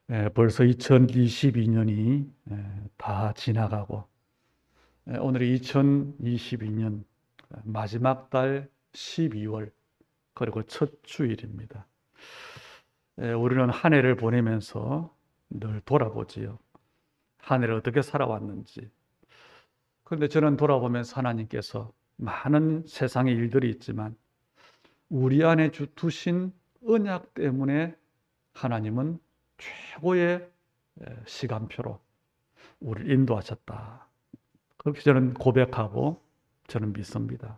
벌써 2022년이 다 지나가고 오늘이 2022년 마지막 달 12월 그리고 첫 주일입니다. 우리는 한 해를 보내면서 늘 돌아보지요. 한 해를 어떻게 살아왔는지. 그런데 저는 돌아보면서 하나님께서 많은 세상의 일들이 있지만 우리 안에 두신 언약 때문에 하나님은 최고의 시간표로 우리를 인도하셨다. 그렇게 저는 고백하고 저는 믿습니다.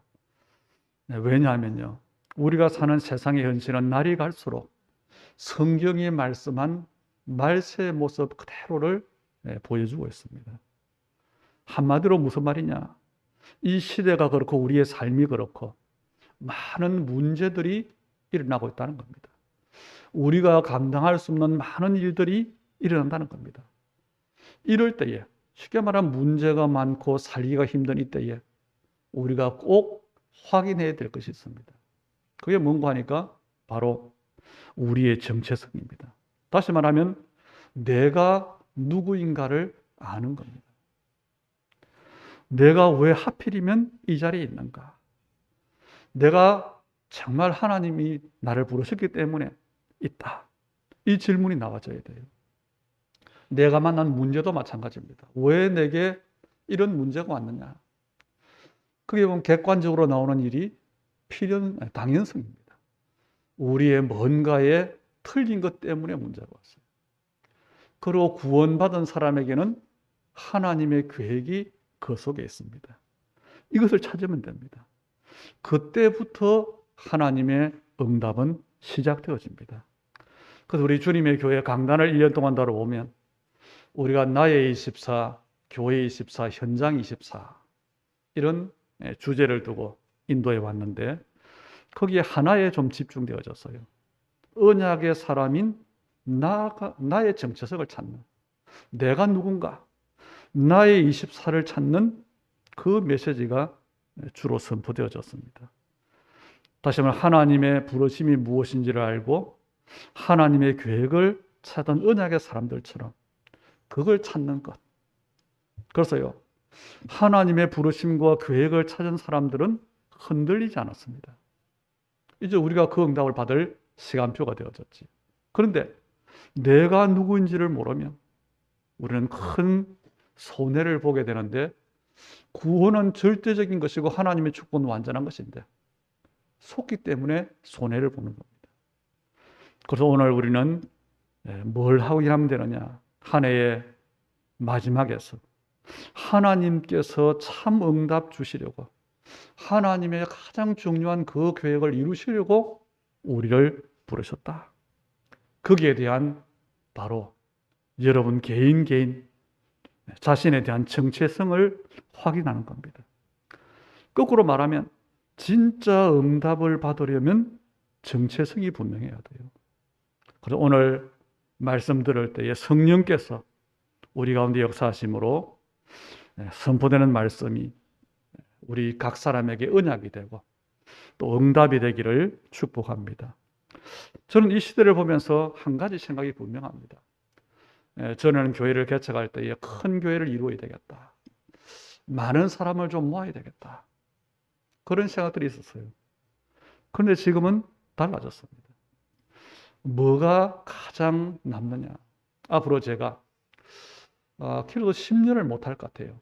왜냐하면요, 우리가 사는 세상의 현실은 날이 갈수록 성경이 말씀한 말세의 모습 그대로를 보여주고 있습니다. 한마디로 무슨 말이냐? 이 시대가 그렇고 우리의 삶이 그렇고 많은 문제들이 일어나고 있다는 겁니다. 우리가 감당할 수 없는 많은 일들이 일어난다는 겁니다. 이럴 때에 쉽게 말하면 문제가 많고 살기가 힘든 이때에 우리가 꼭 확인해야 될 것이 있습니다. 그게 뭔가 하니까 바로 우리의 정체성입니다. 다시 말하면 내가 누구인가를 아는 겁니다. 내가 왜 하필이면 이 자리에 있는가? 내가 정말 하나님이 나를 부르셨기 때문에 있다. 이 질문이 나와줘야 돼요. 내가 만난 문제도 마찬가지입니다. 왜 내게 이런 문제가 왔느냐? 그게 보면 객관적으로 나오는 일이 당연성입니다. 우리의 뭔가에 틀린 것 때문에 문제가 왔어요. 그리고 구원받은 사람에게는 하나님의 계획이 그 속에 있습니다. 이것을 찾으면 됩니다. 그때부터 하나님의 응답은 시작되어집니다. 그래서 우리 주님의 교회 강단을 1년 동안 다뤄보면 우리가 나의 24, 교회 24, 현장 24 이런 주제를 두고 인도해 왔는데 거기에 하나에 좀 집중되어졌어요. 언약의 사람인 나의 정체성을 찾는, 내가 누군가, 나의 24를 찾는 그 메시지가 주로 선포되어졌습니다. 다시 말하면 하나님의 부르심이 무엇인지를 알고 하나님의 계획을 찾은 언약의 사람들처럼 그걸 찾는 것. 그래서요, 하나님의 부르심과 계획을 찾은 사람들은 흔들리지 않았습니다. 이제 우리가 그 응답을 받을 시간표가 되어졌지. 그런데 내가 누구인지를 모르면 우리는 큰 손해를 보게 되는데 구원은 절대적인 것이고 하나님의 축복은 완전한 것인데 속기 때문에 손해를 보는 겁니다. 그래서 오늘 우리는 뭘 하면 되느냐? 한 해의 마지막에서 하나님께서 참 응답 주시려고 하나님의 가장 중요한 그 계획을 이루시려고 우리를 부르셨다. 거기에 대한 바로 여러분 개인 자신에 대한 정체성을 확인하는 겁니다. 거꾸로 말하면 진짜 응답을 받으려면 정체성이 분명해야 돼요. 그래서 오늘 말씀 들을 때에 성령께서 우리 가운데 역사하심으로 선포되는 말씀이 우리 각 사람에게 언약이 되고 또 응답이 되기를 축복합니다. 저는 이 시대를 보면서 한 가지 생각이 분명합니다. 저는 교회를 개척할 때에 큰 교회를 이루어야 되겠다. 많은 사람을 좀 모아야 되겠다. 그런 생각들이 있었어요. 그런데 지금은 달라졌습니다. 뭐가 가장 남느냐? 앞으로 제가 길어도 10년을 못할 것 같아요.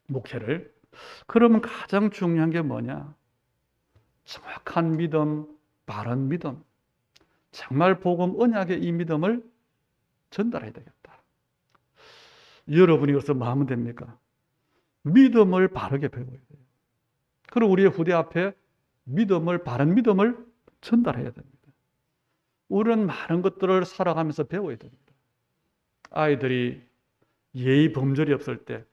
목회를. 그러면 가장 중요한 게 뭐냐? 정확한 믿음, 바른 믿음, 정말 복음 언약의 이 믿음을 전달해야 되겠다. 여러분이 여기서 뭐 하면 됩니까? 믿음을 바르게 배워야 돼요. 그리고 우리의 후대 앞에 바른 믿음을 전달해야 됩니다. 우리는 많은 것들을 살아가면서 배워야 됩니다. 아이들이 예의 범절이 없을 때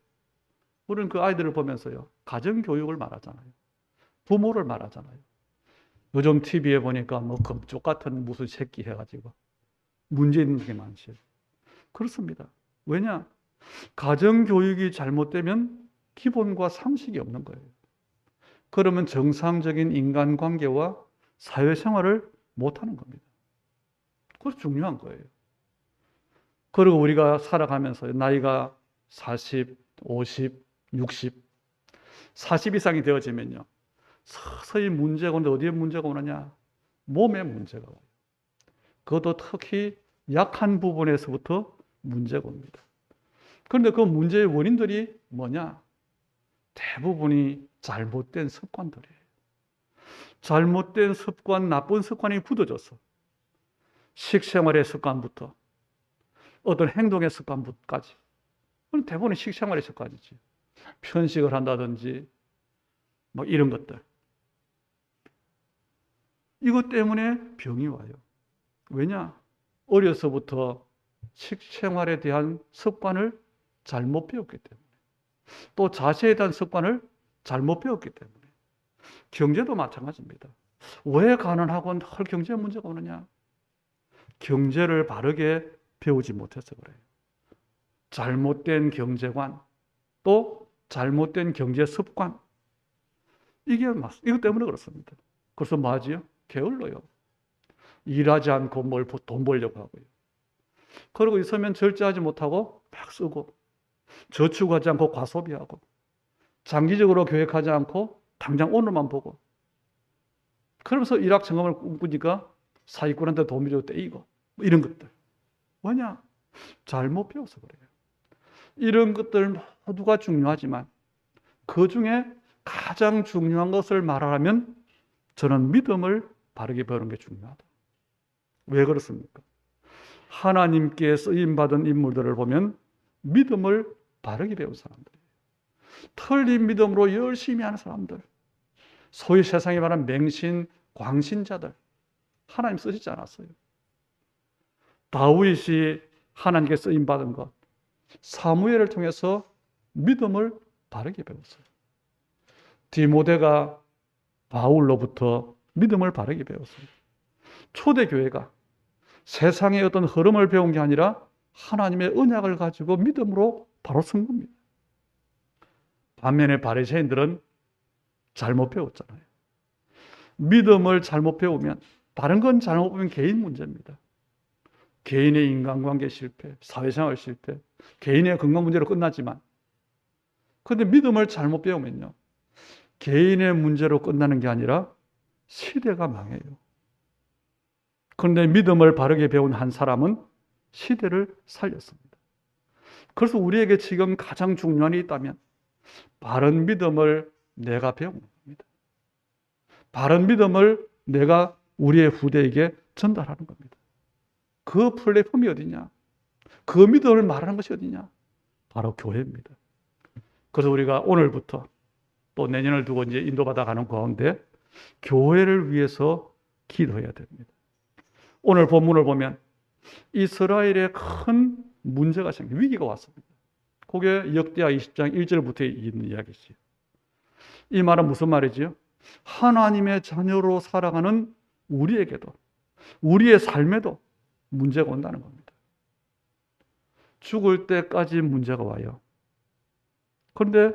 우리는 그 아이들을 보면서요, 가정교육을 말하잖아요. 부모를 말하잖아요. 요즘 TV에 보니까 뭐 금쪽 같은 무슨 새끼 해가지고 문제 있는 게 많죠. 그렇습니다. 왜냐? 가정교육이 잘못되면 기본과 상식이 없는 거예요. 그러면 정상적인 인간관계와 사회생활을 못하는 겁니다. 그것이 중요한 거예요. 그리고 우리가 살아가면서 나이가 40, 50, 60, 40 이상이 되어지면요, 서서히 문제가 오는데 어디에 문제가 오느냐? 몸에 문제가 와요. 그것도 특히 약한 부분에서부터 문제가 옵니다. 그런데 그 문제의 원인들이 뭐냐? 대부분이 잘못된 습관들이에요. 잘못된 습관, 나쁜 습관이 굳어져서 식생활의 습관부터 어떤 행동의 습관까지, 대부분 식생활의 습관이지. 편식을 한다든지 뭐 이런 것들. 이것 때문에 병이 와요. 왜냐? 어려서부터 식생활에 대한 습관을 잘못 배웠기 때문에, 또 자세에 대한 습관을 잘못 배웠기 때문에. 경제도 마찬가지입니다. 왜 가난하고 늘 경제 문제가 오느냐? 경제를 바르게 배우지 못해서 그래요. 잘못된 경제관, 또 잘못된 경제 습관. 이것 때문에 그렇습니다. 그래서 뭐 하지요? 게을러요. 일하지 않고 돈 벌려고 하고요. 그러고 있으면 절제하지 못하고 막 쓰고, 저축하지 않고 과소비하고, 장기적으로 계획하지 않고 당장 오늘만 보고, 그러면서 일확천금을 꿈꾸니까 사기꾼한테 돈 빌려 떼이고, 이런 것들. 뭐냐? 잘못 배워서 그래요. 이런 것들 모두가 중요하지만 그 중에 가장 중요한 것을 말하면 저는 믿음을 바르게 배우는 게 중요하다. 왜 그렇습니까? 하나님께 쓰임받은 인물들을 보면 믿음을 바르게 배운 사람들이에요. 틀린 믿음으로 열심히 하는 사람들, 소위 세상에 말하는 맹신, 광신자들, 하나님 쓰시지 않았어요. 다윗이 하나님께 쓰임받은 것, 사무엘을 통해서 믿음을 바르게 배웠어요. 디모데가 바울로부터 믿음을 바르게 배웠어요. 초대교회가 세상의 어떤 흐름을 배운 게 아니라 하나님의 언약을 가지고 믿음으로 바로 선 겁니다. 반면에 바리새인들은 잘못 배웠잖아요. 믿음을 잘못 배우면, 다른 건 잘못 배우면 개인 문제입니다. 개인의 인간관계 실패, 사회생활 실패, 개인의 건강 문제로 끝나지만, 그런데 믿음을 잘못 배우면요, 개인의 문제로 끝나는 게 아니라 시대가 망해요. 그런데 믿음을 바르게 배운 한 사람은 시대를 살렸습니다. 그래서 우리에게 지금 가장 중요한 일이 있다면 바른 믿음을 내가 배우는 겁니다. 바른 믿음을 내가 우리의 후대에게 전달하는 겁니다. 그 플랫폼이 어디냐? 그 믿음을 말하는 것이 어디냐? 바로 교회입니다. 그래서 우리가 오늘부터 또 내년을 두고 이제 인도받아 가는 가운데 교회를 위해서 기도해야 됩니다. 오늘 본문을 보면 이스라엘에 큰 문제가 생겨, 위기가 왔습니다. 그게 역대하 20장 1절부터 있는 이야기지요. 이 말은 무슨 말이지요? 하나님의 자녀로 살아가는 우리에게도, 우리의 삶에도 문제가 온다는 겁니다. 죽을 때까지 문제가 와요. 그런데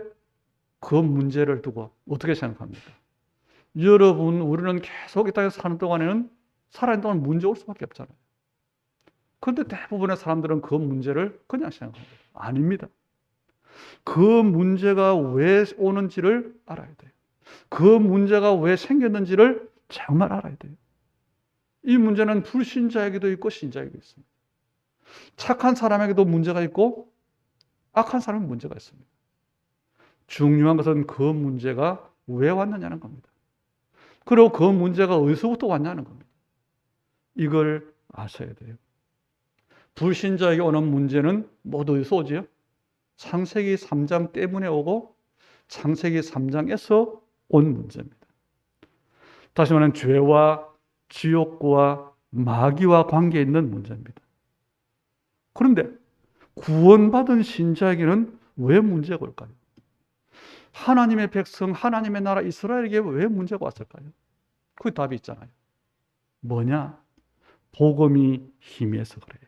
그 문제를 두고 어떻게 생각합니까? 여러분, 우리는 계속 이 땅에서 사는 동안에는, 살아있는 동안 문제 올 수밖에 없잖아요. 그런데 대부분의 사람들은 그 문제를 그냥 생각합니다. 아닙니다. 그 문제가 왜 오는지를 알아야 돼요. 그 문제가 왜 생겼는지를 정말 알아야 돼요. 이 문제는 불신자에게도 있고 신자에게도 있습니다. 착한 사람에게도 문제가 있고 악한 사람에게 문제가 있습니다. 중요한 것은 그 문제가 왜 왔느냐는 겁니다. 그리고 그 문제가 어디서부터 왔냐는 겁니다. 이걸 아셔야 돼요. 불신자에게 오는 문제는 모두 어디서 오지요? 창세기 3장 때문에 오고 창세기 3장에서 온 문제입니다. 다시 말하면 죄와 지옥과 마귀와 관계 있는 문제입니다. 그런데 구원받은 신자에게는 왜 문제가 올까요? 하나님의 백성, 하나님의 나라 이스라엘에게 왜 문제가 왔을까요? 그 답이 있잖아요. 뭐냐? 복음이 희미해서 그래요.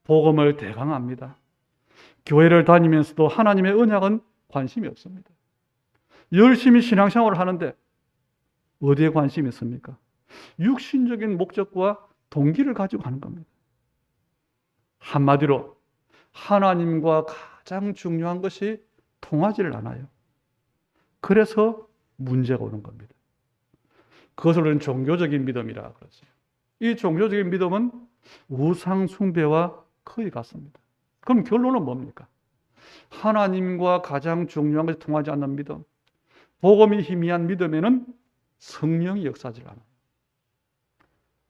복음을 대강합니다. 교회를 다니면서도 하나님의 언약은 관심이 없습니다. 열심히 신앙생활을 하는데 어디에 관심이 있습니까? 육신적인 목적과 동기를 가지고 하는 겁니다. 한마디로 하나님과 가장 중요한 것이 통하지를 않아요. 그래서 문제가 오는 겁니다. 그것을 우리는 종교적인 믿음이라 그러죠. 이 종교적인 믿음은 우상 숭배와 거의 같습니다. 그럼 결론은 뭡니까? 하나님과 가장 중요한 것이 통하지 않는 믿음, 복음이 희미한 믿음에는 성령이 역사하지 않아요.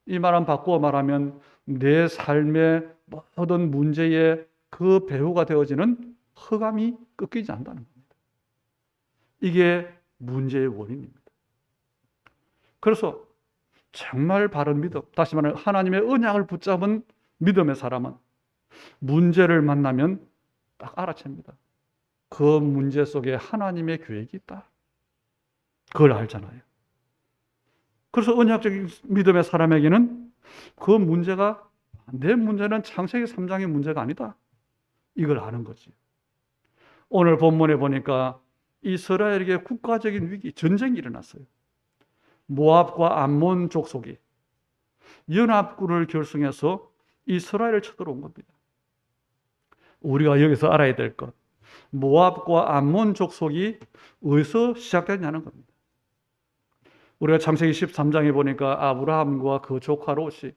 이 말은 바꾸어 말하면 내 삶의 모든 문제의 그 배후가 되어지는 흑암이 꺾이지 않는다는 겁니다. 이게 문제의 원인입니다. 그래서 정말 바른 믿음, 다시 말하면 하나님의 언약을 붙잡은 믿음의 사람은 문제를 만나면 딱 알아챕니다. 그 문제 속에 하나님의 계획이 있다. 그걸 알잖아요. 그래서 언약적인 믿음의 사람에게는 그 문제가 내 문제는 창세기 3장의 문제가 아니다. 이걸 아는 거지. 오늘 본문에 보니까 이스라엘에게 국가적인 위기, 전쟁이 일어났어요. 모압과 암몬 족속이 연합군을 결성해서 이스라엘을 쳐들어온 겁니다. 우리가 여기서 알아야 될 것, 모압과 암몬 족속이 어디서 시작됐냐는 겁니다. 우리가 창세기 13장에 보니까 아브라함과 그 조카 롯이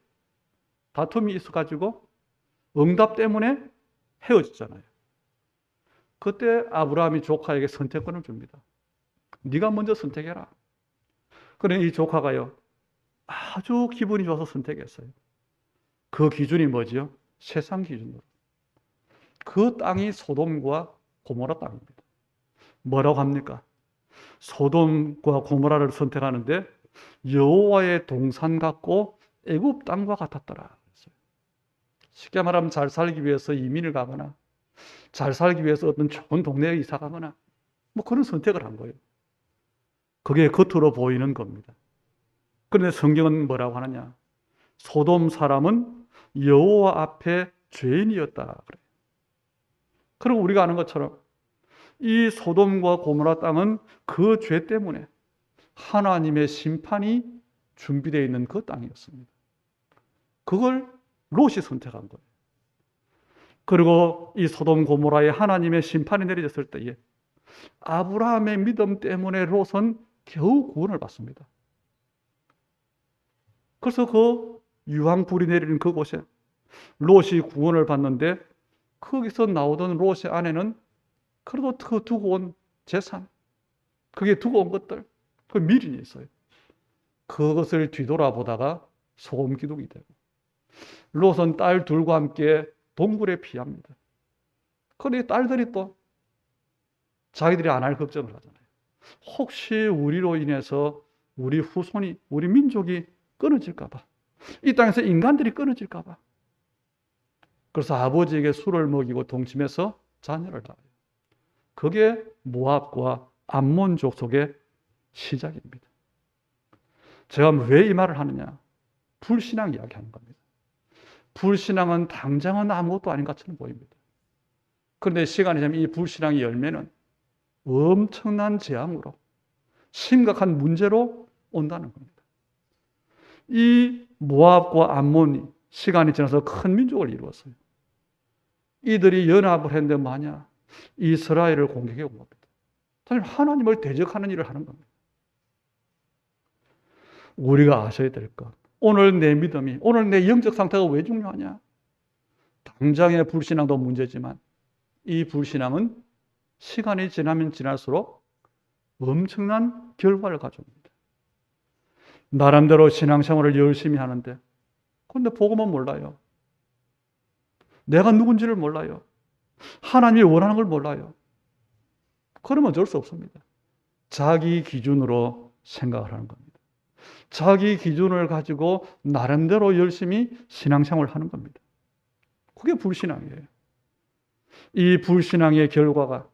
다툼이 있어가지고 응답 때문에 헤어졌잖아요. 그때 아브라함이 조카에게 선택권을 줍니다. 네가 먼저 선택해라. 그러니 이 조카가요, 아주 기분이 좋아서 선택했어요. 그 기준이 뭐지요? 세상 기준으로. 그 땅이 소돔과 고모라 땅입니다. 뭐라고 합니까? 소돔과 고모라를 선택하는데 여호와의 동산 같고 애굽 땅과 같았더라. 쉽게 말하면 잘 살기 위해서 이민을 가거나 잘 살기 위해서 어떤 좋은 동네에 이사 가거나 뭐 그런 선택을 한 거예요. 그게 겉으로 보이는 겁니다. 그런데 성경은 뭐라고 하느냐? 소돔 사람은 여호와 앞에 죄인이었다 그래요. 그리고 우리가 아는 것처럼 이 소돔과 고모라 땅은 그 죄 때문에 하나님의 심판이 준비되어 있는 그 땅이었습니다. 그걸 롯이 선택한 거예요. 그리고 이 소돔 고모라에 하나님의 심판이 내려졌을 때에 아브라함의 믿음 때문에 롯은 겨우 구원을 받습니다. 그래서 그 유황불이 내리는 그곳에 롯이 구원을 받는데 거기서 나오던 롯의 아내는 그래도 그 두고 온 재산, 그게 두고 온 것들, 그 미련이 있어요. 그것을 뒤돌아보다가 소금기둥이 되고 롯은 딸 둘과 함께 동굴에 피합니다. 그런데 딸들이 또 자기들이 안 할 걱정을 하잖아요. 혹시 우리로 인해서 우리 후손이, 우리 민족이 끊어질까 봐, 이 땅에서 인간들이 끊어질까 봐. 그래서 아버지에게 술을 먹이고 동침해서 자녀를 낳아요. 그게 모압과 암몬 족속의 시작입니다. 제가 왜 이 말을 하느냐? 불신앙 이야기하는 겁니다. 불신앙은 당장은 아무것도 아닌 것처럼 보입니다. 그런데 시간이 지나면 이 불신앙의 열매는 엄청난 재앙으로, 심각한 문제로 온다는 겁니다. 이 모압과 암몬이 시간이 지나서 큰 민족을 이루었어요. 이들이 연합을 했는데 만약 이스라엘을 공격해 온 겁니다. 하나님을 대적하는 일을 하는 겁니다. 우리가 아셔야 될 것, 오늘 내 믿음이, 오늘 내 영적 상태가 왜 중요하냐? 당장의 불신앙도 문제지만 이 불신앙은 시간이 지나면 지날수록 엄청난 결과를 가져옵니다. 나름대로 신앙생활을 열심히 하는데 그런데 복음은 몰라요. 내가 누군지를 몰라요. 하나님이 원하는 걸 몰라요. 그러면 어쩔 수 없습니다. 자기 기준으로 생각을 하는 겁니다. 자기 기준을 가지고 나름대로 열심히 신앙생활을 하는 겁니다. 그게 불신앙이에요. 이 불신앙의 결과가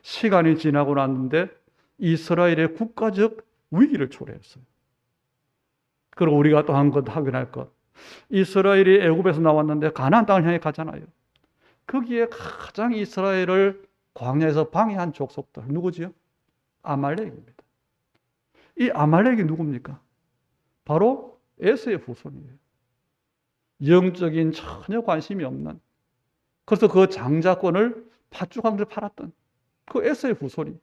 시간이 지나고 났는데 이스라엘의 국가적 위기를 초래했어요. 그리고 우리가 또 한 것 확인할 것, 이스라엘이 애굽에서 나왔는데 가나안 땅을 향해 가잖아요. 거기에 가장 이스라엘을 광야에서 방해한 족속들 누구지요? 아말렉입니다. 이 아말렉이 누굽니까? 바로 에서의 후손이에요. 영적인 전혀 관심이 없는 그래서 그 장자권을 팥죽왕들 팔았던 그 에서의 후손이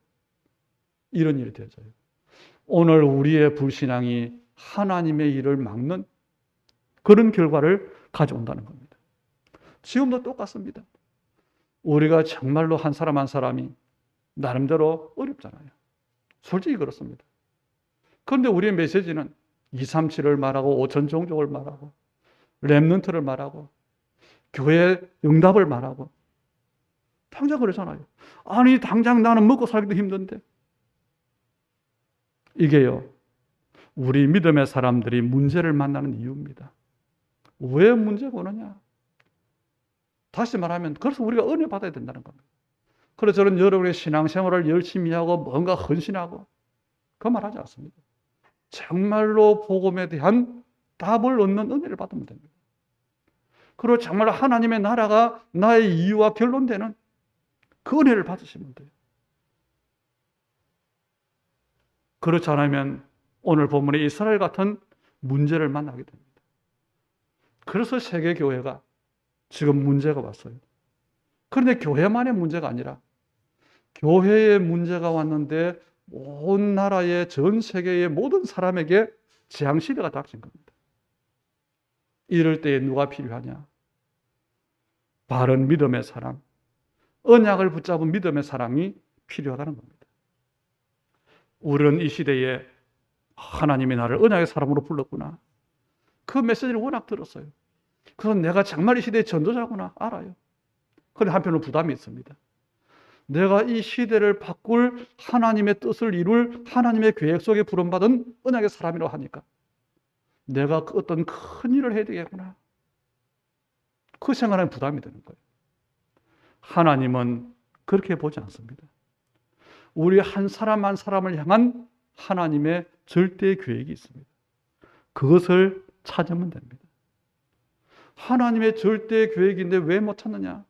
이런 일이 되어져요. 오늘 우리의 불신앙이 하나님의 일을 막는 그런 결과를 가져온다는 겁니다. 지금도 똑같습니다. 우리가 정말로 한 사람 한 사람이 나름대로 어렵잖아요. 솔직히 그렇습니다. 그런데 우리의 메시지는 237을 말하고 5천 종족을 말하고 렘넌트를 말하고 교회 응답을 말하고 당장 그러잖아요. 아니 당장 나는 먹고 살기도 힘든데. 이게요, 우리 믿음의 사람들이 문제를 만나는 이유입니다. 왜 문제가 오느냐? 다시 말하면 그래서 우리가 은혜 받아야 된다는 겁니다. 그래서 저는 여러분의 신앙생활을 열심히 하고 뭔가 헌신하고 그 말하지 않습니다. 정말로 복음에 대한 답을 얻는 은혜를 받으면 됩니다. 그리고 정말 하나님의 나라가 나의 이유와 결론되는 그 은혜를 받으시면 돼요. 그렇지 않으면 오늘 본문의 이스라엘 같은 문제를 만나게 됩니다. 그래서 세계교회가 지금 문제가 왔어요. 그런데 교회만의 문제가 아니라 교회의 문제가 왔는데 온 나라의 전 세계의 모든 사람에게 재앙시대가 닥친 겁니다. 이럴 때에 누가 필요하냐? 바른 믿음의 사람, 언약을 붙잡은 믿음의 사람이 필요하다는 겁니다. 우리는 이 시대에 하나님이 나를 언약의 사람으로 불렀구나. 그 메시지를 워낙 들었어요. 그래서 내가 정말 이 시대의 전도자구나 알아요. 그런데 한편으로 부담이 있습니다. 내가 이 시대를 바꿀 하나님의 뜻을 이룰 하나님의 계획 속에 부름받은 언약의 사람이라고 하니까 내가 어떤 큰 일을 해야 되겠구나. 그 생각하는 부담이 되는 거예요. 하나님은 그렇게 보지 않습니다. 우리 한 사람 한 사람을 향한 하나님의 절대 계획이 있습니다. 그것을 찾으면 됩니다. 하나님의 절대 계획인데 왜 못 찾느냐?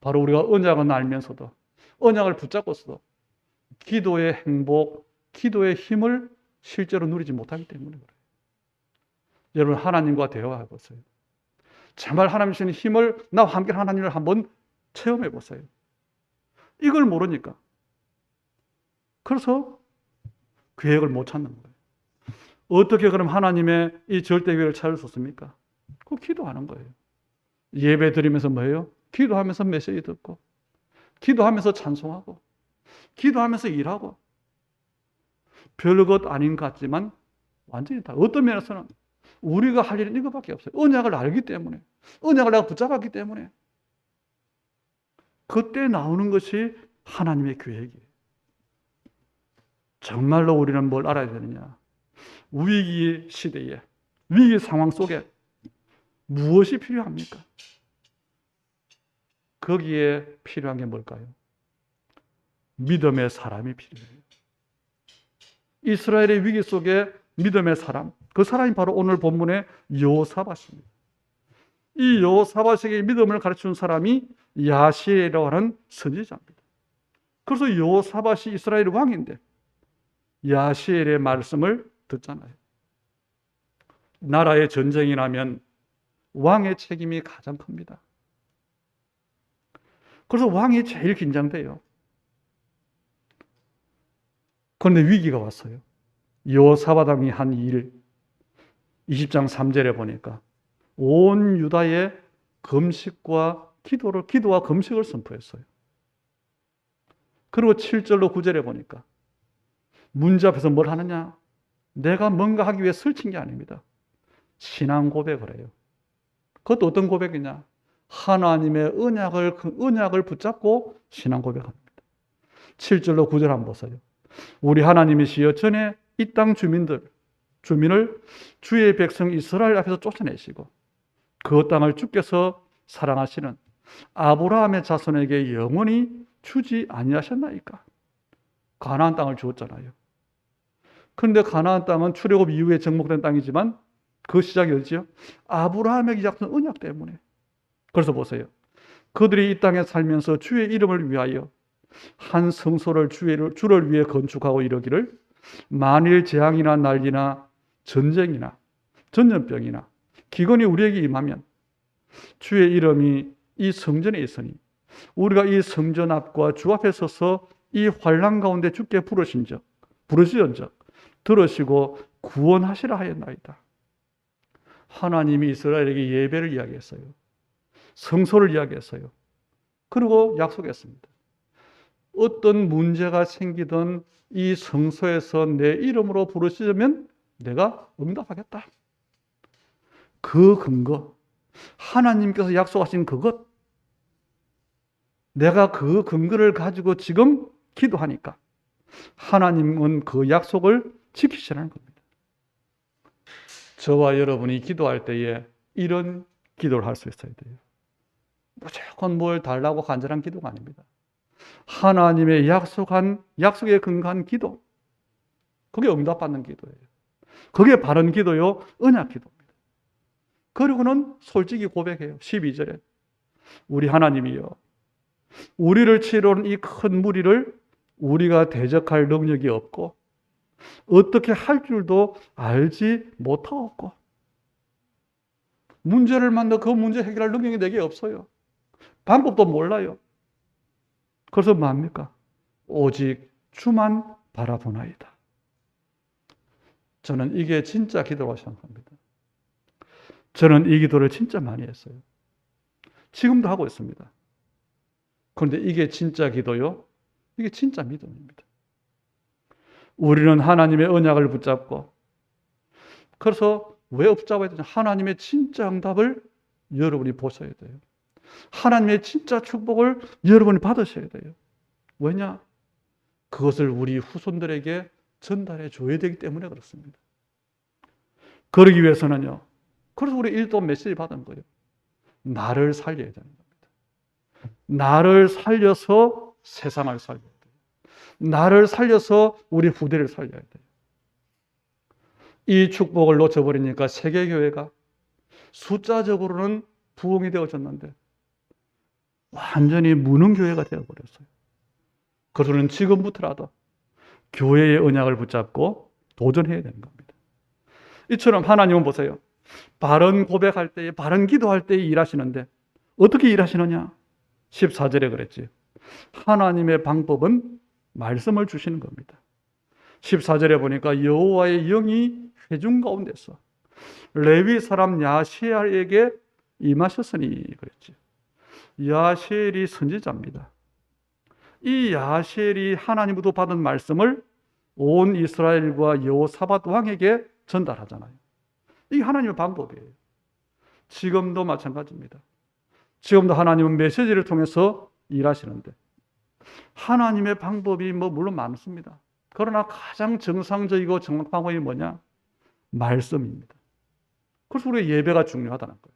바로 우리가 언약은 알면서도 언약을 붙잡고서도 기도의 행복, 기도의 힘을 실제로 누리지 못하기 때문에 그래요. 여러분 하나님과 대화해 보세요. 정말 하나님 주시는 힘을 나와 함께 하나님을 한번 체험해 보세요. 이걸 모르니까 그래서 계획을 못 찾는 거예요. 어떻게 그럼 하나님의 이 절대 계획을 찾을 수 있습니까? 그 기도하는 거예요. 예배 드리면서 뭐예요? 기도하면서 메시지 듣고 기도하면서 찬송하고 기도하면서 일하고 별것 아닌 것 같지만 완전히 다 어떤 면에서는 우리가 할 일은 이거밖에 없어요. 언약을 알기 때문에 언약을 내가 붙잡았기 때문에 그때 나오는 것이 하나님의 계획이에요. 정말로 우리는 뭘 알아야 되느냐? 위기 시대에 위기 상황 속에 무엇이 필요합니까? 거기에 필요한 게 뭘까요? 믿음의 사람이 필요해요. 이스라엘의 위기 속에 믿음의 사람, 그 사람이 바로 오늘 본문의 여호사밧입니다. 이 여호사밧에게 믿음을 가르치는 사람이 야시엘이라고 하는 선지자입니다. 그래서 여호사밧이 이스라엘의 왕인데 야시엘의 말씀을 듣잖아요. 나라의 전쟁이 나면 왕의 책임이 가장 큽니다. 그래서 왕이 제일 긴장돼요. 그런데 위기가 왔어요. 여호사밧 왕이 한 일, 20장 3절에 보니까 온 유다에 금식과 기도와 금식을 선포했어요. 그리고 7절로 9절에 보니까 문제 앞에서 뭘 하느냐? 내가 뭔가 하기 위해 설친 게 아닙니다. 신앙 고백을 해요. 그것도 어떤 고백이냐? 하나님의 언약을 붙잡고 신앙 고백합니다. 7절로 9절 한번 보세요. 우리 하나님이시여 전에 이 땅 주민을 주의 백성 이스라엘 앞에서 쫓아내시고 그 땅을 주께서 사랑하시는 아브라함의 자손에게 영원히 주지 아니하셨나이까? 가나안 땅을 주었잖아요. 그런데 가나안 땅은 출애굽 이후에 정복된 땅이지만 그 시작이 어디죠? 아브라함에게 약속한 언약 때문에. 그래서 보세요. 그들이 이 땅에 살면서 주의 이름을 위하여 한 성소를 주를 위해 건축하고 이러기를 만일 재앙이나 난리나 전쟁이나 전염병이나 기근이 우리에게 임하면 주의 이름이 이 성전에 있으니 우리가 이 성전 앞과 주 앞에 서서 이 환난 가운데 주께 부르시은적 들으시고 구원하시라 하였나이다. 하나님이 이스라엘에게 예배를 이야기했어요. 성소를 이야기했어요. 그리고 약속했습니다. 어떤 문제가 생기든 이 성소에서 내 이름으로 부르시면 내가 응답하겠다. 그 근거, 하나님께서 약속하신 그것, 내가 그 근거를 가지고 지금 기도하니까 하나님은 그 약속을 지키시라는 겁니다. 저와 여러분이 기도할 때에 이런 기도를 할 수 있어야 돼요. 무조건 뭘 달라고 간절한 기도가 아닙니다. 하나님의 약속에 근거한 기도, 그게 응답받는 기도예요. 그게 바른 기도요, 언약 기도입니다. 그리고는 솔직히 고백해요. 12절에 우리 하나님이요, 우리를 치러오는 이 큰 무리를 우리가 대적할 능력이 없고 어떻게 할 줄도 알지 못하옵고, 문제를 만나 그 문제 해결할 능력이 내게 없어요. 방법도 몰라요. 그래서 뭐합니까? 오직 주만 바라보나이다. 저는 이게 진짜 기도라고 생각합니다. 저는 이 기도를 진짜 많이 했어요. 지금도 하고 있습니다. 그런데 이게 진짜 기도요? 이게 진짜 믿음입니다. 우리는 하나님의 언약을 붙잡고, 그래서 왜 붙잡아야 되냐? 하나님의 진짜 응답을 여러분이 보셔야 돼요. 하나님의 진짜 축복을 여러분이 받으셔야 돼요. 왜냐? 그것을 우리 후손들에게 전달해 줘야 되기 때문에 그렇습니다. 그러기 위해서는요, 그래서 우리 일도 메시지 받은 거예요. 나를 살려야 되는 겁니다. 나를 살려서 세상을 살려야 돼요. 나를 살려서 우리 후대를 살려야 돼요. 이 축복을 놓쳐버리니까 세계교회가 숫자적으로는 부흥이 되어졌는데 완전히 무능교회가 되어버렸어요. 그래서는 지금부터라도 교회의 언약을 붙잡고 도전해야 되는 겁니다. 이처럼 하나님은 보세요. 바른 고백할 때에, 바른 기도할 때에 일하시는데 어떻게 일하시느냐? 14절에 그랬지. 하나님의 방법은 말씀을 주시는 겁니다. 14절에 보니까 여호와의 영이 회중 가운데서 레위 사람 야시엘에게 임하셨으니 그랬지. 야시엘이 선지자입니다. 이 야시엘이 하나님으로부터 받은 말씀을 온 이스라엘과 여호사밧 왕에게 전달하잖아요. 이게 하나님의 방법이에요. 지금도 마찬가지입니다. 지금도 하나님은 메시지를 통해서 일하시는데 하나님의 방법이 물론 많습니다. 그러나 가장 정상적이고 정확한 방법이 뭐냐? 말씀입니다. 그래서 우리가 예배가 중요하다는 거예요.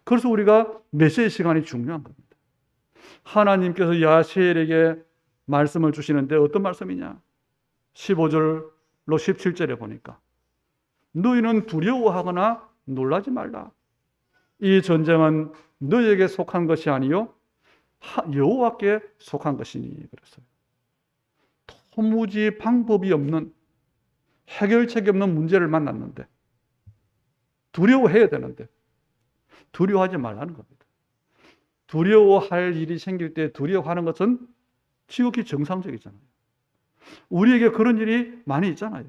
그래서 우리가 메시지 시간이 중요한 겁니다. 하나님께서 야시엘에게 말씀을 주시는데 어떤 말씀이냐? 15절로 17절에 보니까 너희는 두려워하거나 놀라지 말라. 이 전쟁은 너희에게 속한 것이 아니요 여호와께 속한 것이니 그랬어요. 도무지 방법이 없는, 해결책이 없는 문제를 만났는데 두려워해야 되는데 두려워하지 말라는 겁니다. 두려워할 일이 생길 때 두려워하는 것은 지극히 정상적이잖아요. 우리에게 그런 일이 많이 있잖아요.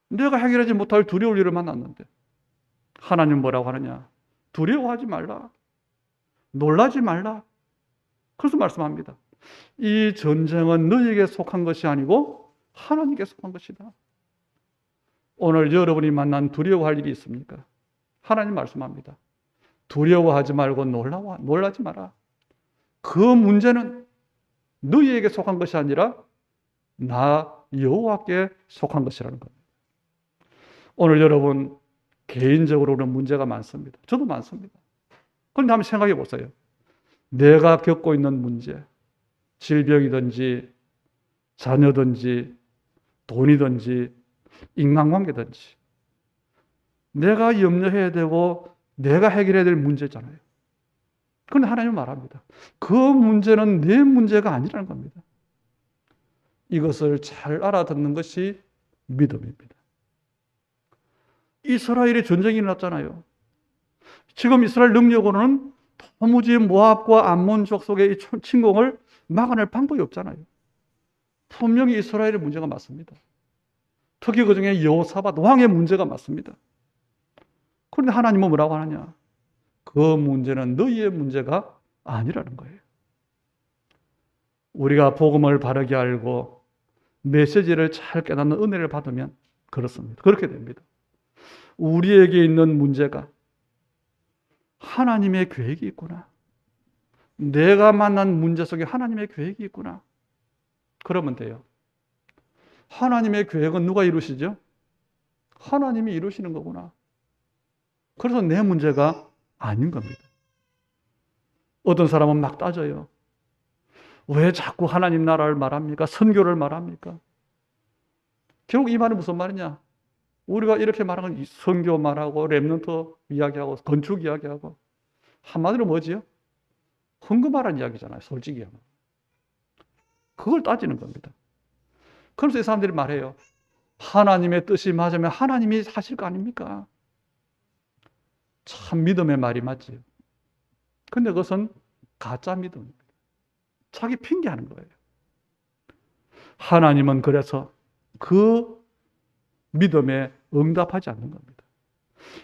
내가 해결하지 못할 두려울 일을 만났는데 하나님 뭐라고 하느냐? 두려워하지 말라. 놀라지 말라. 그래서 말씀합니다. 이 전쟁은 너희에게 속한 것이 아니고 하나님께 속한 것이다. 오늘 여러분이 만난 두려워할 일이 있습니까? 하나님 말씀합니다. 두려워하지 말고 놀라지 마라. 그 문제는 너희에게 속한 것이 아니라 나 여호와께 속한 것이라는 겁니다. 오늘 여러분 개인적으로는 문제가 많습니다. 저도 많습니다. 그런데 한번 생각해 보세요. 내가 겪고 있는 문제, 질병이든지 자녀든지 돈이든지 인간관계든지 내가 염려해야 되고 내가 해결해야 될 문제잖아요. 그런데 하나님은 말합니다. 그 문제는 내 문제가 아니라는 겁니다. 이것을 잘 알아듣는 것이 믿음입니다. 이스라엘의 전쟁이 일어났잖아요. 지금 이스라엘 능력으로는 도무지 모압과 암몬족 속의 이 침공을 막아낼 방법이 없잖아요. 분명히 이스라엘의 문제가 맞습니다. 특히 그중에 여호사밧 왕의 문제가 맞습니다. 그런데 하나님은 뭐라고 하느냐? 그 문제는 너희의 문제가 아니라는 거예요. 우리가 복음을 바르게 알고 메시지를 잘 깨닫는 은혜를 받으면 그렇습니다. 그렇게 됩니다. 우리에게 있는 문제가 하나님의 계획이 있구나. 내가 만난 문제 속에 하나님의 계획이 있구나. 그러면 돼요. 하나님의 계획은 누가 이루시죠? 하나님이 이루시는 거구나. 그래서 내 문제가 아닌 겁니다. 어떤 사람은 막 따져요. 왜 자꾸 하나님 나라를 말합니까? 선교를 말합니까? 결국 이 말은 무슨 말이냐? 우리가 이렇게 말하는 선교 말하고 렘넌트 이야기하고 건축 이야기하고 한마디로 뭐지요? 헌금하라는 이야기잖아요. 솔직히 하면. 그걸 따지는 겁니다. 그래서 이 사람들이 말해요. 하나님의 뜻이 맞으면 하나님이 하실 거 아닙니까? 참 믿음의 말이 맞지요. 근데 그것은 가짜 믿음입니다. 자기 핑계하는 거예요. 하나님은 그래서 그 믿음에 응답하지 않는 겁니다.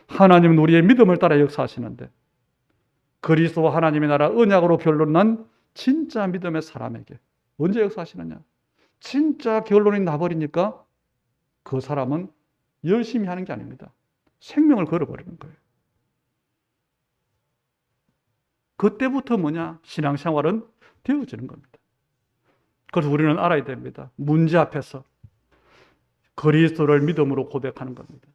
하나님은 우리의 믿음을 따라 역사하시는데 그리스도 하나님의 나라 언약으로 결론난 진짜 믿음의 사람에게 언제 역사하시느냐? 진짜 결론이 나버리니까 그 사람은 열심히 하는 게 아닙니다. 생명을 걸어버리는 거예요. 그때부터 뭐냐? 신앙생활은 되어지는 겁니다. 그래서 우리는 알아야 됩니다. 문제 앞에서 그리스도를 믿음으로 고백하는 겁니다.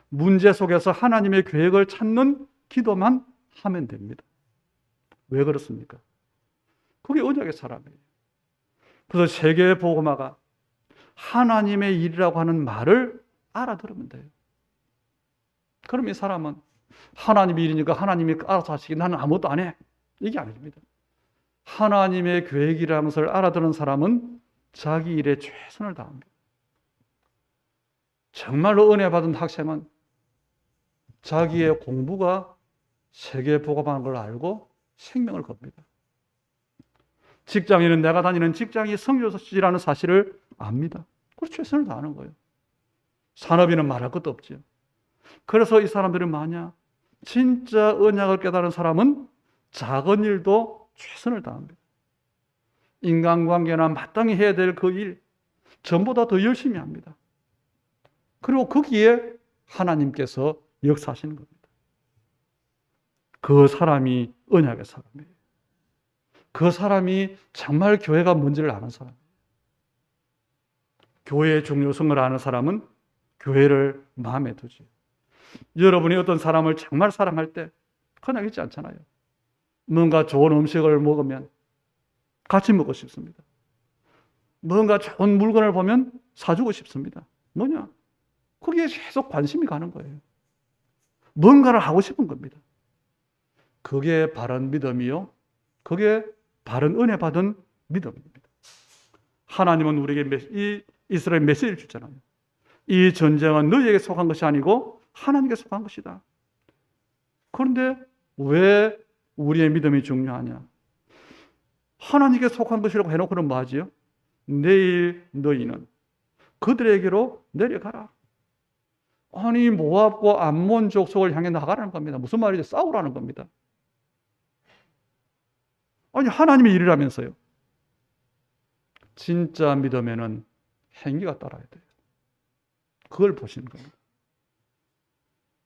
문제 속에서 하나님의 계획을 찾는 기도만 하면 됩니다. 왜 그렇습니까? 그게 언약의 사람이에요. 그래서 세계 복음화가 하나님의 일이라고 하는 말을 알아들으면 돼요. 그럼 이 사람은 하나님의 일이니까 하나님이 알아서 하시기 나는 아무것도 안 해. 이게 아닙니다. 하나님의 계획이라는 것을 알아들은 사람은 자기 일에 최선을 다합니다. 정말로 은혜 받은 학생은 자기의 공부가 세계 복음하는 걸 알고 생명을 겁니다. 직장인은 내가 다니는 직장이 성교지라는 사실을 압니다. 그래서 최선을 다하는 거예요. 산업인은 말할 것도 없죠. 그래서 이 사람들은 뭐냐? 진짜 언약을 깨달은 사람은 작은 일도 최선을 다합니다. 인간관계나 마땅히 해야 될 그 일, 전보다 더 열심히 합니다. 그리고 거기에 하나님께서 역사하시는 겁니다. 그 사람이 언약의 사람이에요. 그 사람이 정말 교회가 뭔지를 아는 사람이에요. 교회의 중요성을 아는 사람은 교회를 마음에 두지. 여러분이 어떤 사람을 정말 사랑할 때 그냥 있지 않잖아요. 뭔가 좋은 음식을 먹으면 같이 먹고 싶습니다. 뭔가 좋은 물건을 보면 사주고 싶습니다. 뭐냐? 거기에 계속 관심이 가는 거예요. 뭔가를 하고 싶은 겁니다. 그게 바른 믿음이요. 그게 바른 은혜 받은 믿음입니다. 하나님은 우리에게 이 이스라엘 메시지를 주잖아요. 이 전쟁은 너희에게 속한 것이 아니고 하나님께 속한 것이다. 그런데 왜 우리의 믿음이 중요하냐? 하나님께 속한 것이라고 해놓고는 뭐 하지요? 내일 너희는 그들에게로 내려가라. 아니 모압과 암몬 족속을 향해 나가라는 겁니다. 무슨 말이죠? 싸우라는 겁니다. 아니 하나님의 일이라면서요. 진짜 믿음에는 행위가 따라야 돼요. 그걸 보시는 겁니다.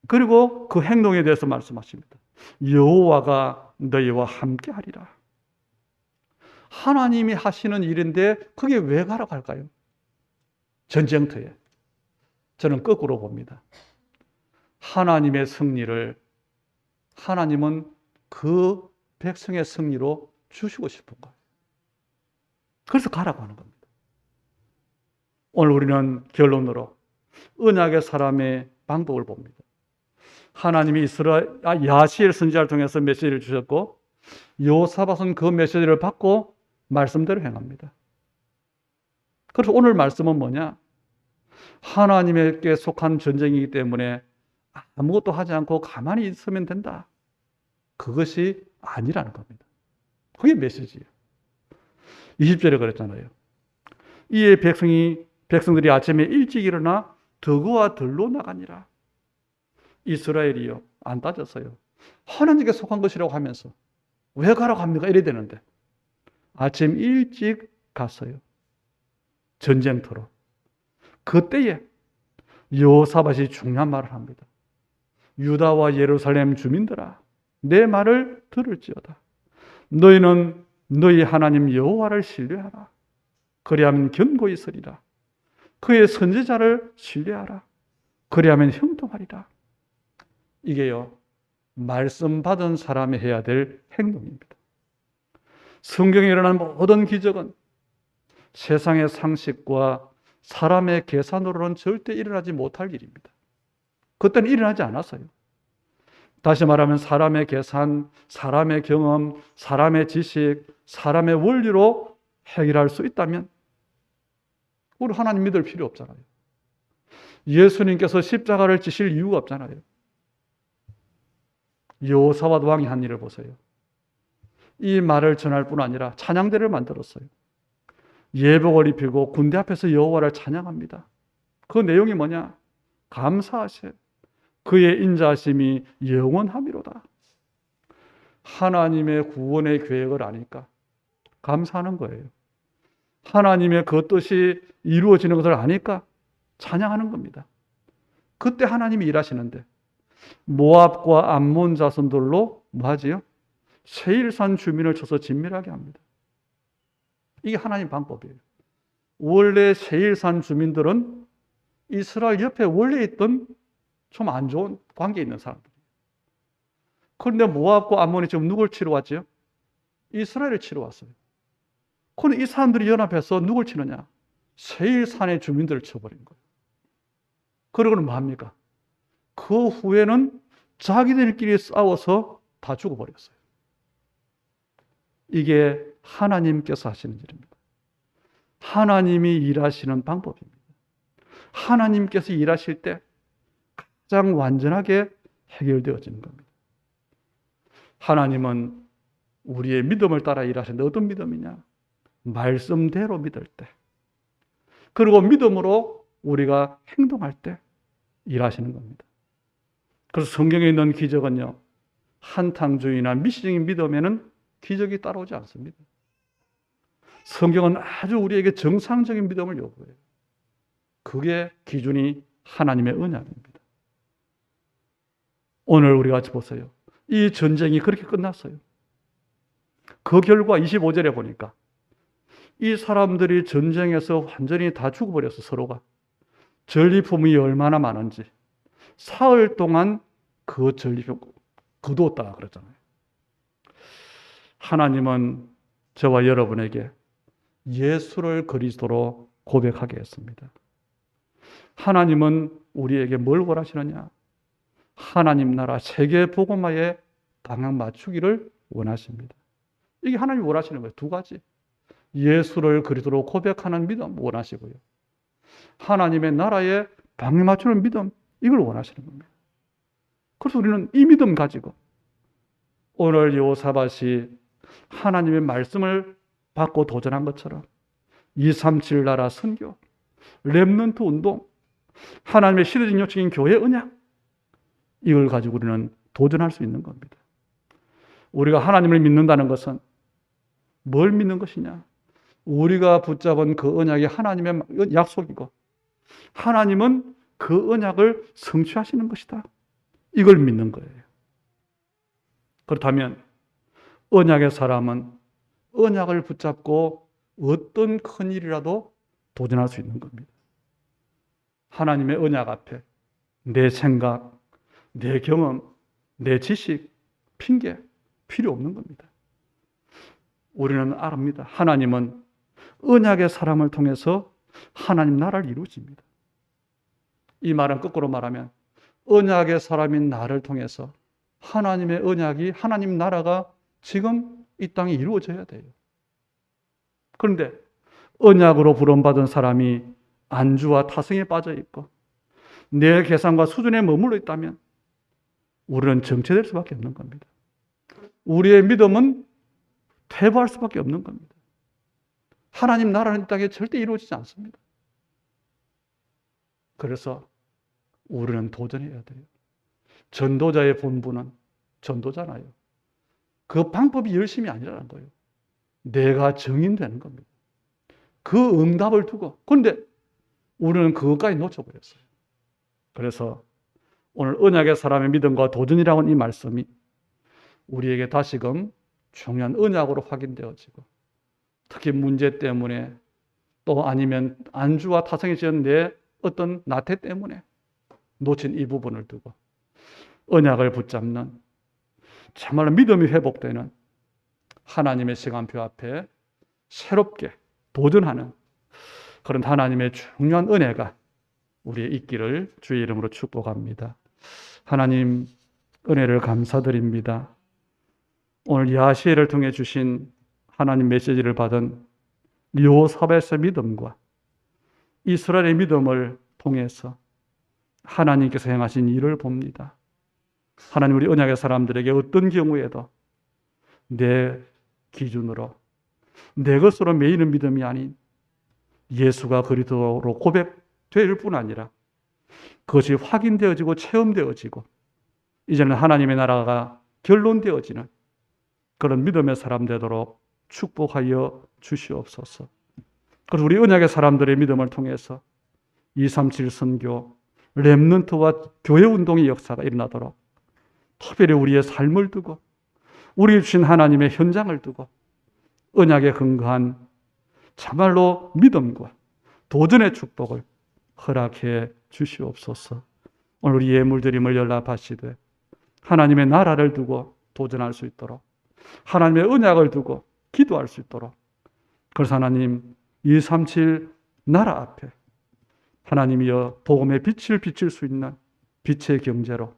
그리고 그 행동에 대해서 말씀하십니다. 여호와가 너희와 함께 하리라. 하나님이 하시는 일인데 그게 왜 가라고 할까요? 전쟁터에. 저는 거꾸로 봅니다. 하나님의 승리를 하나님은 그 백성의 승리로 주시고 싶은 거예요. 그래서 가라고 하는 겁니다. 오늘 우리는 결론으로 언약의 사람의 방법을 봅니다. 하나님이 야시엘 선지자를 통해서 메시지를 주셨고 여호사밧은 그 메시지를 받고 말씀대로 행합니다. 그래서 오늘 말씀은 뭐냐? 하나님께 속한 전쟁이기 때문에 아무것도 하지 않고 가만히 있으면 된다. 그것이 아니라는 겁니다. 그게 메시지예요. 20절에 그랬잖아요. 이에 백성들이 아침에 일찍 일어나 더구와 들로 나가니라. 이스라엘이요, 안 따졌어요. 하나님께 속한 것이라고 하면서 왜 가라고 합니까? 이래야 되는데 아침 일찍 갔어요. 전쟁터로. 그때에 여호사밧이 중요한 말을 합니다. 유다와 예루살렘 주민들아, 내 말을 들을지어다. 너희는 너희 하나님 여호와를 신뢰하라. 그리하면 견고히 서리라. 그의 선지자를 신뢰하라. 그리하면 형통하리라. 이게요, 말씀 받은 사람이 해야 될 행동입니다. 성경에 일어난 모든 기적은 세상의 상식과 사람의 계산으로는 절대 일어나지 못할 일입니다. 그때는 일어나지 않았어요. 다시 말하면 사람의 계산, 사람의 경험, 사람의 지식, 사람의 원리로 해결할 수 있다면 우리 하나님 믿을 필요 없잖아요. 예수님께서 십자가를 지실 이유가 없잖아요. 여호사밧 왕이 한 일을 보세요. 이 말을 전할 뿐 아니라 찬양대를 만들었어요. 예복을 입히고 군대 앞에서 여호와를 찬양합니다. 그 내용이 뭐냐? 감사하세. 그의 인자하심이 영원함이로다. 하나님의 구원의 계획을 아니까 감사하는 거예요. 하나님의 그 뜻이 이루어지는 것을 아니까 찬양하는 겁니다. 그때 하나님이 일하시는데 모압과 암몬 자손들로 뭐 하지요? 세일산 주민을 쳐서 진멸하게 합니다. 이게 하나님 방법이에요. 원래 세일산 주민들은 이스라엘 옆에 원래 있던 좀 안 좋은 관계에 있는 사람들이에요. 그런데 모압과 암몬이 지금 누굴 치러 왔죠? 이스라엘을 치러 왔어요. 그런데 이 사람들이 연합해서 누굴 치느냐? 세일산의 주민들을 쳐버린 거예요. 그러고는 뭐 합니까? 그 후에는 자기들끼리 싸워서 다 죽어버렸어요. 이게 하나님께서 하시는 일입니다. 하나님이 일하시는 방법입니다. 하나님께서 일하실 때 가장 완전하게 해결되어지는 겁니다. 하나님은 우리의 믿음을 따라 일하시는데 어떤 믿음이냐? 말씀대로 믿을 때, 그리고 믿음으로 우리가 행동할 때 일하시는 겁니다. 그래서 성경에 있는 기적은요, 한탕주의나 미시적인 믿음에는 기적이 따라오지 않습니다. 성경은 아주 우리에게 정상적인 믿음을 요구해요. 그게 기준이 하나님의 언약입니다. 오늘 우리 같이 보세요. 이 전쟁이 그렇게 끝났어요. 그 결과 25절에 보니까 이 사람들이 전쟁에서 완전히 다 죽어버렸어, 서로가. 전리품이 얼마나 많은지 사흘 동안 그 전리품 거두었다 그랬잖아요. 하나님은 저와 여러분에게 예수를 그리스도로 고백하게 했습니다. 하나님은 우리에게 뭘 원하시느냐? 하나님 나라 세계 복음화에 방향 맞추기를 원하십니다. 이게 하나님이 원하시는 거예요. 두 가지. 예수를 그리스도로 고백하는 믿음 원하시고요. 하나님의 나라에 방향 맞추는 믿음, 이걸 원하시는 겁니다. 그래서 우리는 이 믿음 가지고 오늘 여호사밧이 하나님의 말씀을 받고 도전한 것처럼 237 나라 선교, 렘넌트 운동, 하나님의 시대적 역적인 교회 언약, 이걸 가지고 우리는 도전할 수 있는 겁니다. 우리가 하나님을 믿는다는 것은 뭘 믿는 것이냐? 우리가 붙잡은 그 언약이 하나님의 약속이고 하나님은 그 언약을 성취하시는 것이다. 이걸 믿는 거예요. 그렇다면 언약의 사람은 언약을 붙잡고 어떤 큰 일이라도 도전할 수 있는 겁니다. 하나님의 언약 앞에 내 생각, 내 경험, 내 지식, 핑계 필요 없는 겁니다. 우리는 압니다. 하나님은 언약의 사람을 통해서 하나님 나라를 이루십니다. 이 말은 거꾸로 말하면 언약의 사람인 나를 통해서 하나님의 언약이, 하나님 나라가 지금 이 땅에 이루어져야 돼요. 그런데 언약으로 부름받은 사람이 안주와 타성에 빠져 있고 내 계산과 수준에 머물러 있다면 우리는 정체될 수밖에 없는 겁니다. 우리의 믿음은 퇴보할 수밖에 없는 겁니다. 하나님 나라는 이 땅에 절대 이루어지지 않습니다. 그래서 우리는 도전해야 돼요. 전도자의 본분은 전도잖아요. 그 방법이 열심이 아니라는 거예요. 내가 증인되는 겁니다. 그 응답을 두고. 그런데 우리는 그것까지 놓쳐버렸어요. 그래서 오늘 언약의 사람의 믿음과 도전이라는 이 말씀이 우리에게 다시금 중요한 언약으로 확인되어지고, 특히 문제 때문에 또 아니면 안주와 타성이 지은 내 어떤 나태 때문에 놓친 이 부분을 두고 언약을 붙잡는, 정말로 믿음이 회복되는 하나님의 시간표 앞에 새롭게 도전하는 그런 하나님의 중요한 은혜가 우리의 있기를 주의 이름으로 축복합니다. 하나님, 은혜를 감사드립니다. 오늘 야시엘을 통해 주신 하나님 메시지를 받은 여호사밧의 믿음과 이스라엘의 믿음을 통해서 하나님께서 행하신 일을 봅니다. 하나님, 우리 언약의 사람들에게 어떤 경우에도 내 기준으로 내 것으로 매이는 믿음이 아닌 예수가 그리스도로 고백될 뿐 아니라 그것이 확인되어지고 체험되어지고 이제는 하나님의 나라가 결론되어지는 그런 믿음의 사람 되도록 축복하여 주시옵소서. 그래서 우리 언약의 사람들의 믿음을 통해서 237 선교, 렘넌트와 교회 운동의 역사가 일어나도록 특별히 우리의 삶을 두고 우리 주신 하나님의 현장을 두고 언약에 근거한 참말로 믿음과 도전의 축복을 허락해 주시옵소서. 오늘 우리 예물드림을 연락하시되 하나님의 나라를 두고 도전할 수 있도록, 하나님의 언약을 두고 기도할 수 있도록, 그래서 하나님 237 나라 앞에 하나님이여 복음의 빛을 비칠 수 있는 빛의 경제로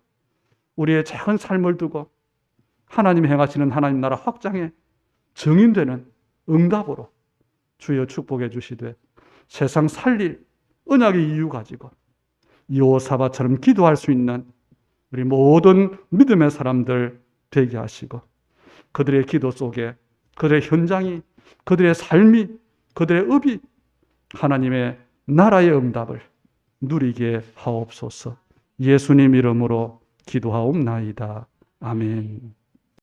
우리의 작은 삶을 두고 하나님이 행하시는 하나님 나라 확장에 증인되는 응답으로 주여 축복해 주시되 세상 살릴 언약의 이유 가지고 여호사밧처럼 기도할 수 있는 우리 모든 믿음의 사람들 되게 하시고 그들의 기도 속에 그들의 현장이, 그들의 삶이, 그들의 업이 하나님의 나라의 응답을 누리게 하옵소서. 예수님 이름으로 기도하옵나이다. 아멘.